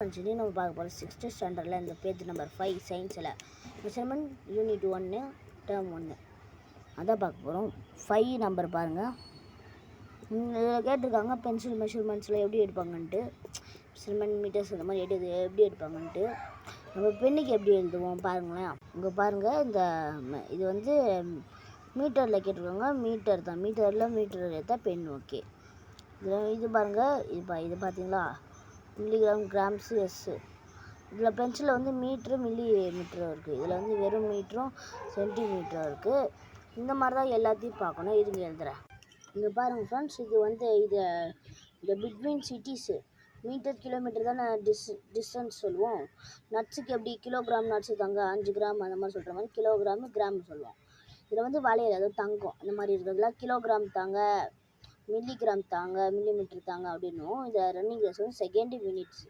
Friends இனி நம்ம பார்க்க போகிறோம் 6th ஸ்டாண்டர்டில் இந்த பேஜ் நம்பர் 5 சயின்ஸில் மெஷர்மெண்ட் யூனிட் 1 டேர்ம் 1 அதான் பார்க்க போகிறோம். 5 நம்பர் பாருங்கள். இதில் கேட்டிருக்காங்க பென்சில் மெஷர்மெண்ட்ஸில் எப்படி எடுப்பாங்கன்ட்டு, மெஷர்மெண்ட் மீட்டர்ஸ் இந்த மாதிரி எப்படி எடுப்பாங்கன்ட்டு. நம்ம பெண்ணுக்கு எப்படி எழுதுவோம் பாருங்களேன். இங்கே பாருங்கள், இது வந்து மீட்டரில் கேட்டிருக்காங்க. மீட்டர் தான், மீட்டர் எடுத்தால் பென். ஓகே, இது பாருங்கள், இது பார்த்தீங்களா, மில்லிகிராம் கிராம்ஸு எஸ்ஸு. இதில் பென்சிலில் வந்து மீட்ரு மில்லி மீட்டரும் இருக்குது. இதில் வந்து வெறும் மீட்டரும் சென்டிமீட்டரும் இருக்குது. இந்த மாதிரி தான் எல்லாத்தையும் பார்க்கணும். இதுங்க எழுதுகிறேன். இங்கே பாருங்கள் ஃப்ரெண்ட்ஸ், இது வந்து இந்த பிட்வீன் சிட்டிஸு மீட்டர் கிலோமீட்டர் தானே டிஸ்டன்ஸ் சொல்லுவோம். நட்ஸுக்கு எப்படி கிலோகிராம் நட்ஸு தாங்க 5 கிராம் அந்த மாதிரி சொல்கிற மாதிரி கிலோகிராமு கிராம் சொல்லுவோம். இதில் வந்து வளையல், அதாவது தங்கம் இந்த மாதிரி இருக்கிறதுல கிலோகிராம் தாங்க, மில்லிகிராம் தாங்க, மில்லிமீட்டர் தாங்க அப்படின்னும். இதை ரன்னிங் ரேஸ் வந்து செகண்ட் மினிட்ஸ்